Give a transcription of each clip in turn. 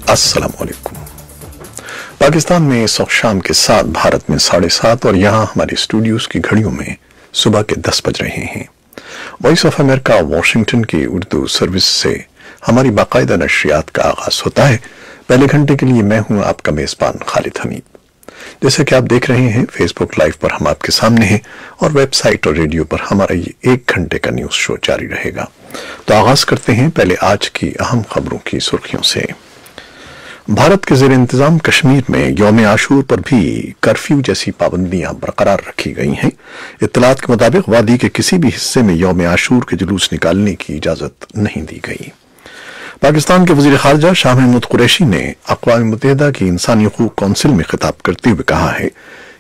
अस्सलाम वालेकुम। पाकिस्तान में इस वक्त शाम के 7, भारत में 7:30 और यहाँ हमारे स्टूडियोज की घड़ियों में सुबह के 10 बज रहे हैं। वॉइस ऑफ अमेरिका वाशिंगटन की उर्दू सर्विस से हमारी बाकायदा नशरियात का आगाज होता है। पहले घंटे के लिए मैं हूँ आपका मेज़बान खालिद हमीद। जैसे कि आप देख रहे हैं, फेसबुक लाइव पर हम आपके सामने हैं और वेबसाइट और रेडियो पर हमारा ये 1 घंटे का न्यूज़ शो जारी रहेगा। तो आगाज करते हैं पहले आज की अहम खबरों की सुर्खियों से। भारत के ज़ेर इंतजाम कश्मीर में यौम आशूर पर भी कर्फ्यू जैसी पाबंदियां बरकरार रखी गई हैं। इत्तलात के मुताबिक वादी के किसी भी हिस्से में यौम आशूर के जुलूस निकालने की इजाजत नहीं दी गई। पाकिस्तान के वजीर खारजा शाह महमूद कुरैशी ने अक़वाम मुत्तहिदा की इंसानी हुकूक कौंसिल में खिताब करते हुए कहा है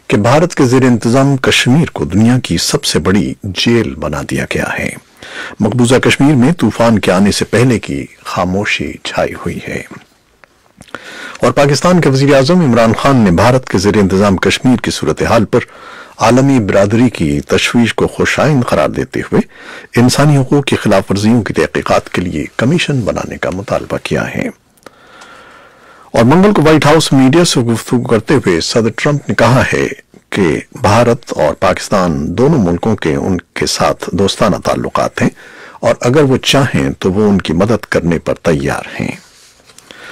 कि भारत के ज़ेर इंतजाम कश्मीर को दुनिया की सबसे बड़ी जेल बना दिया गया है। मकबूजा कश्मीर में तूफान के आने से पहले की खामोशी छाई हुई है। और पाकिस्तान के वज़ीर आज़म इमरान खान ने भारत के ज़ेर इंतजाम कश्मीर की सूरत हाल पर आलमी बिरादरी की तशवीश को खुशाइन करार देते हुए इंसानी हुकूक की खिलाफ वर्जियों की तहकीकात के लिए कमीशन बनाने का मुतालबा किया है। और मंगल को व्हाइट हाउस मीडिया से गुफ्तगू करते हुए सदर ट्रंप ने कहा है कि भारत और पाकिस्तान दोनों मुल्कों के उनके साथ दोस्ताना ताल्लुकात हैं और अगर वो चाहें तो वो उनकी मदद करने पर तैयार हैं।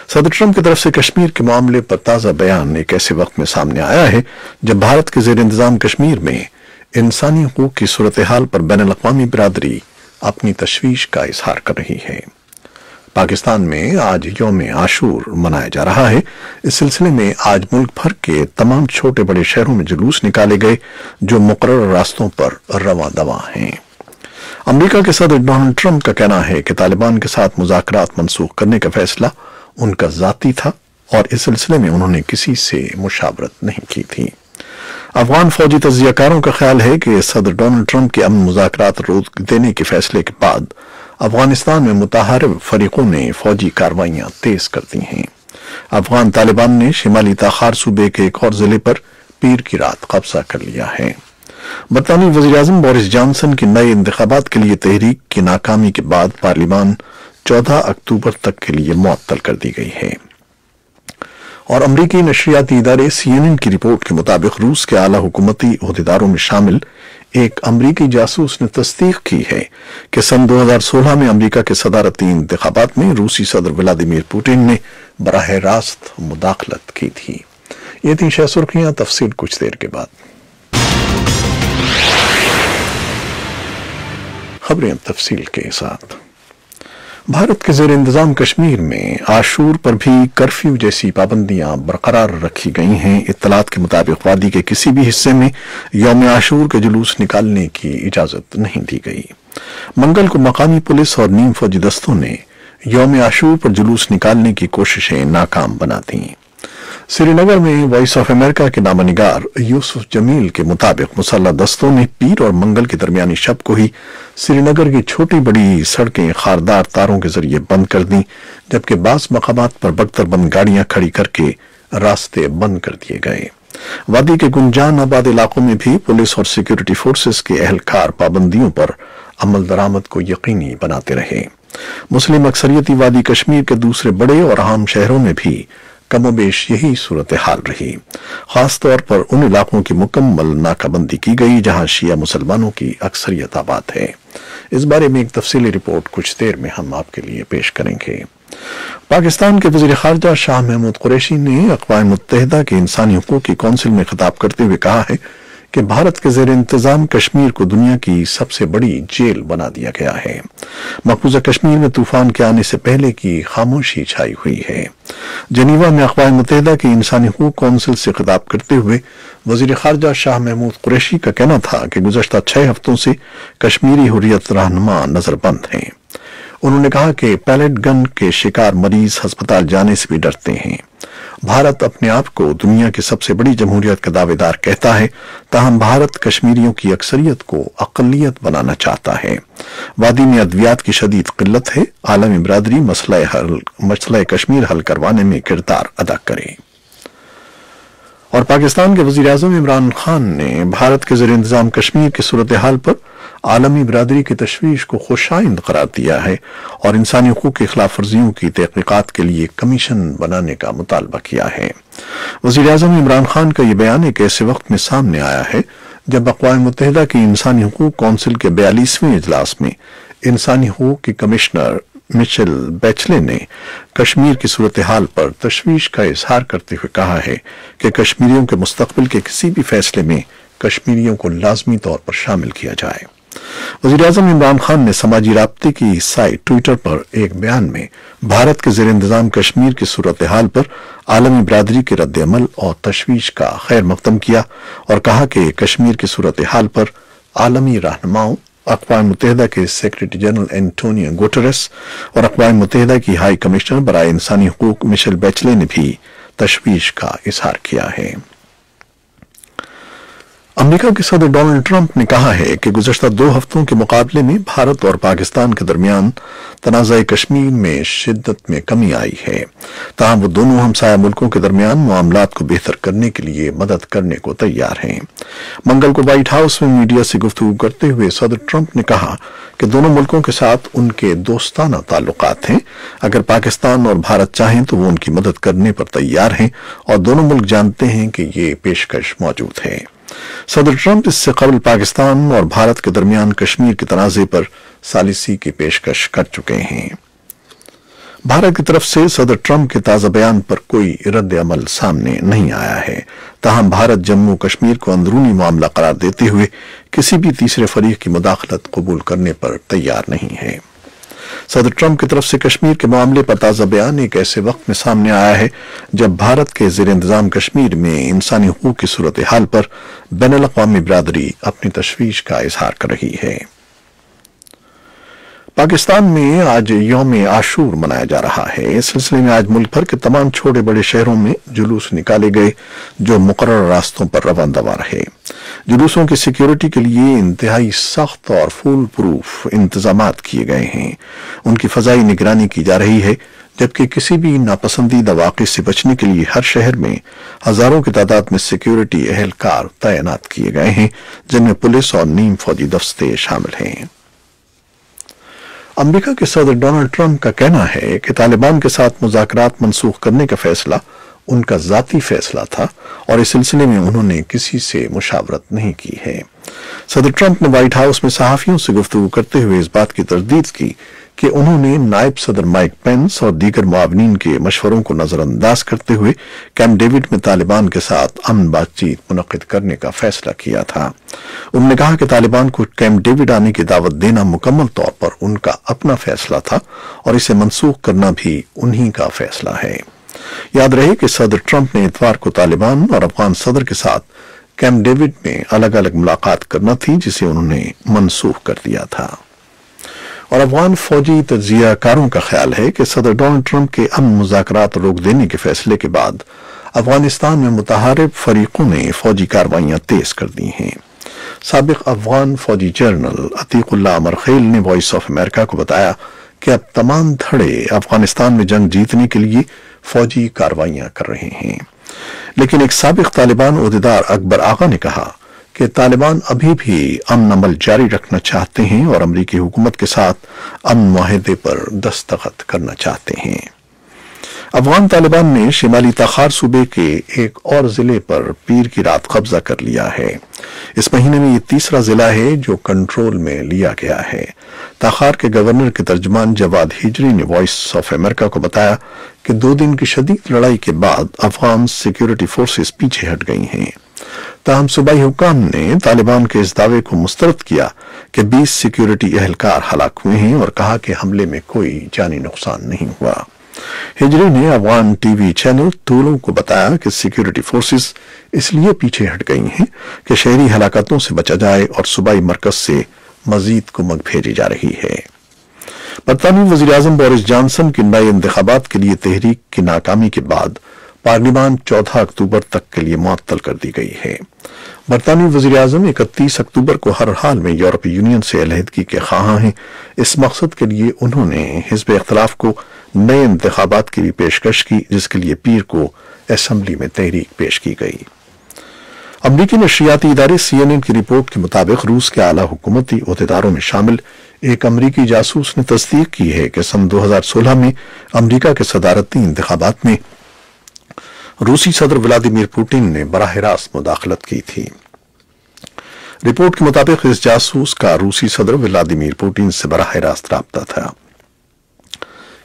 सदर ट्रंप की तरफ से कश्मीर के मामले पर ताज़ा बयान एक ऐसे वक्त में सामने आया है जब भारत के ज़ेर इंतजाम कश्मीर में इंसानी हुकूक की सूरत हाल पर बैनुल अक़वामी बिरादरी अपनी तशवीश का इजहार कर रही है। पाकिस्तान में आज यौम आशूर मनाया जा रहा है। इस सिलसिले में आज मुल्क भर के तमाम छोटे बड़े शहरों में जुलूस निकाले गए जो मुकर्रर रास्तों पर रवां दवा हैं। अमेरिका के सदर डोनाल्ड ट्रंप का कहना है कि तालिबान के साथ मुज़ाकरात मनसूख करने का फैसला उनका जाती था और इस सिलसिले में उन्होंने किसी से मुशावरत नहीं की थी। अफगान फौजी तज्जियाकारों का ख्याल है कि सदर डोनाल्ड ट्रंप के अमन मुज़ाकरात रोक देने के फैसले के बाद अफगानिस्तान में मुताहरिब फरीकों ने फौजी कार्रवाइयां तेज कर दी हैं। अफगान तालिबान ने शिमाली ताखार सूबे के एक और जिले पर पीर की रात कब्जा कर लिया है। बरतानी वज़ीर आज़म बोरिस जॉनसन की नए इंतखाबात के लिए तहरीक की नाकामी के बाद पार्लियामान 14 अक्टूबर तक के लिए मुअत्तल कर दी गई है। और अमरीकी नशरियाती इदारे CNN की रिपोर्ट के मुताबिक रूस के आला हुकूमती ओहदेदारों में शामिल एक अमरीकी जासूस ने तस्दीक की है कि सन 2016 में अमरीका के सदारती इंतखाबात में रूसी सदर व्लादिमीर पुतिन ने बराह रास्त मुदाखलत की थी। ये थी शह सुर्खियां, तफसील कुछ देर के बाद। खबरें तफसील के साथ। भारत के ज़ेर इंतजाम कश्मीर में आशूर पर भी कर्फ्यू जैसी पाबंदियां बरकरार रखी गई हैं। इत्तलात के मुताबिक वादी के किसी भी हिस्से में यौम आशूर के जुलूस निकालने की इजाजत नहीं दी गई। मंगल को मकामी पुलिस और नीम फौजी दस्तों ने यौम आशूर पर जुलूस निकालने की कोशिशें नाकाम बना दी। श्रीनगर में वॉइस ऑफ अमेरिका के नामनिगार यूसुफ जमील के मुताबिक मुसल्लह दस्तों ने पीर और मंगल की दरमियानी शब को ही श्रीनगर की छोटी बड़ी सड़कें खारदार तारों के जरिए बंद कर दी, जबकि बास मकामात पर बख्तर बंद गाड़ियां खड़ी करके रास्ते बंद कर दिए गए। वादी के गुंजान आबाद इलाकों में भी पुलिस और सिक्योरिटी फोर्सेस के अहलकार पाबंदियों पर अमल दरामद को यकीनी बनाते रहे। मुस्लिम अक्सरियती वादी कश्मीर के दूसरे बड़े और अहम शहरों में भी कमोबेश यही सूरत हाल रही। खास तौर पर उन इलाकों की मुकम्मल नाकाबंदी की गई जहां शिया मुसलमानों की अक्सरियत आबाद है। इस बारे में एक तफसीली रिपोर्ट कुछ देर में हम आपके लिए पेश करेंगे। पाकिस्तान के वज़ीर खारजा शाह महमूद कुरैशी ने अक़वाम मुत्तहिदा की इंसानी हुकूक की कौंसिल में खिताब करते हुए कहा है कि भारत के ज़ेर इंतजाम कश्मीर को दुनिया की सबसे बड़ी जेल बना दिया गया है। मकबूजा कश्मीर में तूफान के आने से पहले की खामोशी छाई हुई है। जनीवा में अक़वाम मुत्तहिदा की इंसानी हुकूक कौंसिल से खिताब करते हुए वज़ीर खारजा शाह महमूद कुरैशी का कहना था कि गुज़श्ता 6 हफ्तों से कश्मीरी हुर्रियत रहनुमा नजरबंद हैं। उन्होंने कहा कि पैलेट गन के शिकार मरीज अस्पताल जाने से भी डरते हैं। भारत अपने आप को दुनिया की सबसे बड़ी जमहूरियत का दावेदार कहता है, ताहम भारत कश्मीरियों की अक्सरियत को अक़लियत बनाना चाहता है। वादी में अद्वियात की शदीद किल्लत है। आलमी बिरादरी मसला कश्मीर हल करवाने में किरदार अदा करे। اور پاکستان کے وزیر اعظم عمران خان نے بھارت کے زیر انتظام کشمیر کی صورتحال پر عالمی برادری کی تشویش کو خوشائند قرار دیا ہے اور انسانی حقوق کی خلاف ورزیوں کی تحقیقات کے لیے کمیشن بنانے کا مطالبہ کیا ہے۔ وزیر اعظم عمران خان کا یہ بیان ایک ایسے وقت میں سامنے آیا ہے جب اقوام متحدہ کی انسانی حقوق کونسل کے 42ویں اجلاس میں انسانی حقوق کی کمشنر مشیل بیچلے نے کشمیر کی صورتحال پر تشویش کا اظہار کرتے ہوئے کہا ہے کہ کشمیریوں کے مستقبل کے کسی بھی فیصلے میں کشمیریوں کو لازمی طور پر شامل کیا جائے۔ وزیر اعظم عمران خان نے سماجی رابطے کی سائٹ ٹویٹر پر ایک بیان میں بھارت کے زیر انتظام کشمیر کی صورتحال پر عالمی برادری کے رد عمل اور تشویش کا خیر مقدم کیا اور کہا کہ کشمیر کی صورتحال پر عالمی رہنماؤں، اقوام متحدہ کے سیکریٹری جنرل اینٹونیو گوٹریس اور اقوام متحدہ کی ہائی کمشنر برائے انسانی حقوق مشیل بیچلے نے بھی تشویش کا اظہار کیا ہے۔ امریکہ کے صدر ڈونلڈ ٹرمپ نے کہا ہے کہ گزشتہ 2 ہفتوں کے مقابلے میں بھارت اور پاکستان کے درمیان تنازع کشمیر میں شدت میں کمی آئی ہے، تاہم وہ دونوں ہمسایہ ملکوں کے درمیان معاملات کو بہتر کرنے کے لیے مدد کرنے کو تیار ہیں۔ منگل کو وائٹ ہاؤس میں میڈیا سے گفتگو کرتے ہوئے صدر ٹرمپ نے کہا کہ دونوں ملکوں کے ساتھ ان کے دوستانہ تعلقات ہیں، اگر پاکستان اور بھارت چاہیں تو وہ ان کی مدد کرنے پر تیار ہیں اور دونوں ملک جانتے ہیں کہ یہ پیشکش موجود ہے۔ صدر ٹرمپ اس سے قبل پاکستان اور بھارت کے درمیان کشمیر کے تنازع پر ثالثی کی پیشکش کر چکے ہیں۔ بھارت کی طرف سے صدر ٹرمپ کے تازہ بیان پر کوئی رد عمل سامنے نہیں آیا ہے، تاہم بھارت جموں کشمیر کو اندرونی معاملہ قرار دیتے ہوئے کسی بھی تیسرے فریق کی مداخلت قبول کرنے پر تیار نہیں ہے۔ صدر ٹرمپ کی طرف سے کشمیر کے معاملے پر تازہ بیان ایک ایسے وقت میں سامنے آیا ہے جب بھارت کے زیر انتظام کشمیر میں انسانی حقوق کی صورتحال پر بین الاقوامی برادری اپنی تشویش کا اظہار کر رہی ہے۔ پاکستان میں آج یوم عاشور منایا جا رہا ہے۔ اس سلسلے میں آج ملک بھر کے تمام چھوٹے بڑے شہروں میں جلوس نکالے گئے جو مقررہ راستوں پر روان دوا رہے۔ جلوسوں کی سیکیورٹی کے لیے انتہائی سخت اور فول پروف انتظامات کیے گئے ہیں۔ ان کی فضائی نگرانی کی جا رہی ہے، جبکہ کسی بھی ناپسندیدہ واقعے سے بچنے کے لیے ہر شہر میں ہزاروں کی تعداد میں سیکیورٹی اہلکار تعینات کیے گئے ہیں، جن میں پولیس اور نیم فوجی دستے شامل ہیں۔ امریکہ کے صدر ڈونلڈ ٹرمپ کا کہنا ہے کہ طالبان کے ساتھ مذاکرات منسوخ کرنے کا فیصلہ ان کا ذاتی فیصلہ تھا اور اس سلسلے میں انہوں نے کسی سے مشاورت نہیں کی ہے۔ صدر ٹرمپ نے وائٹ ہاؤس میں صحافیوں سے گفتگو کرتے ہوئے اس بات کی تردید کی کہ انہوں نے نائب صدر مائک پینس اور دیگر معاونین کے مشوروں کو نظر انداز کرتے ہوئے کیمپ ڈیوڈ میں طالبان کے ساتھ امن بات چیت منعقد کرنے کا فیصلہ کیا تھا۔ انہوں نے کہا کہ طالبان کو کیمپ ڈیوڈ آنے کی دعوت دینا مکمل طور پر ان کا اپنا فیصلہ تھا اور اسے منسوخ کرنا بھی انہی کا فیصلہ ہے۔ یاد رہے کہ صدر ٹرمپ نے اتوار کو طالبان اور افغان صدر کے ساتھ کیمپ ڈیوڈ میں الگ الگ ملاقات کرنا تھی، جسے انہوں نے منسوخ کر دیا تھا۔ اور افغان فوجی تجزیہ کاروں کا خیال ہے کہ صدر ڈونلڈ ٹرمپ کے امن مذاکرات روک دینے کے فیصلے کے بعد افغانستان میں متحارب فریقوں نے فوجی کارروائیاں تیز کر دی ہیں۔ سابق افغان فوجی جنرل عتیق اللہ امرخیل نے وائس آف امریکہ کو بتایا کہ اب تمام دھڑے افغانستان میں جنگ جیتنے کے لیے فوجی کارروائیاں کر رہے ہیں، لیکن ایک سابق طالبان عہدیدار اکبر آغا نے کہا کہ طالبان ابھی بھی امن عمل جاری رکھنا چاہتے ہیں اور امریکی حکومت کے ساتھ امن معاہدے پر دستخط کرنا چاہتے ہیں۔ افغان طالبان نے شمالی تاخار صوبے کے ایک اور ضلع پر پیر کی رات قبضہ کر لیا ہے۔ اس مہینے میں یہ تیسرا ضلع ہے جو کنٹرول میں لیا گیا ہے۔ تاخار کے گورنر کے ترجمان جواد ہجری نے وائس آف امریکہ کو بتایا کہ 2 دن کی شدید لڑائی کے بعد افغان سیکیورٹی فورسز پیچھے ہٹ گئی ہیں۔ تاہم صوبائی حکام نے طالبان کے اس دعوے کو مسترد کیا کہ 20 سیکیورٹی اہلکار ہلاک ہوئے ہیں اور کہا کہ حملے میں کوئی جانی نقصان نہیں ہوا۔ ہجری نے Afghan T V channel Tolo کو بتایا کہ سیکیورٹی فورسز اس لیے پیچھے ہٹ گئی ہیں کہ شہری ہلاکتوں سے بچا جائے اور صوبائی مرکز سے مزید کمک بھیجی جا رہی ہے۔ برطانوی وزیر اعظم بورس جانسن کی نئے انتخابات کے لیے تحریک کی ناکامی کے بعد پارلیمان 14 اکتوبر تک کے لیے معطل کر دی گئی ہے۔ برطانوی وزیر اعظم 31 اکتوبر کو ہر حال میں یورپی یونین سے علیحدگی کے خواہاں ہیں۔ اس مقصد کے لیے انہوں نے حزب اختلاف کو نئے انتخابات کی بھی پیشکش کی، جس کے لیے پیر کو اسمبلی میں تحریک پیش کی گئی۔ अमरीकी नशरियाती इदारे CNN की रिपोर्ट के मुताबिक रूस के आला हुकूमती ओहदेदारों में शामिल एक अमरीकी जासूस ने तस्दीक की है कि सन 2016 में अमरीका के सदारती इंतखाबात में रूसी सदर व्लादिमीर पुतिन ने बराह रास्त मुदाखलत की थी। रिपोर्ट के मुताबिक इस जासूस का रूसी सदर व्लादिमीर पुतिन से बराह रास्त राब्ता था।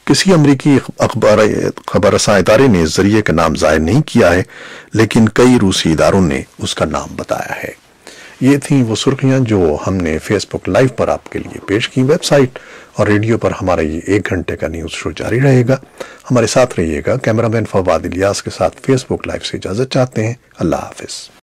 किसी अमरीकी खबर रसां इदारे ने इस जरिए का नाम जाहिर नहीं किया है, लेकिन कई रूसी इदारों ने उसका नाम बताया है। ये थी वो सुर्खियां जो हमने फेसबुक लाइव पर आपके लिए पेश की। वेबसाइट और रेडियो पर हमारा ये 1 घंटे का न्यूज़ शो जारी रहेगा। हमारे साथ रहिएगा। कैमरामैन फवाद इलियास के साथ फेसबुक लाइव से इजाज़त चाहते हैं। अल्लाह हाफिज।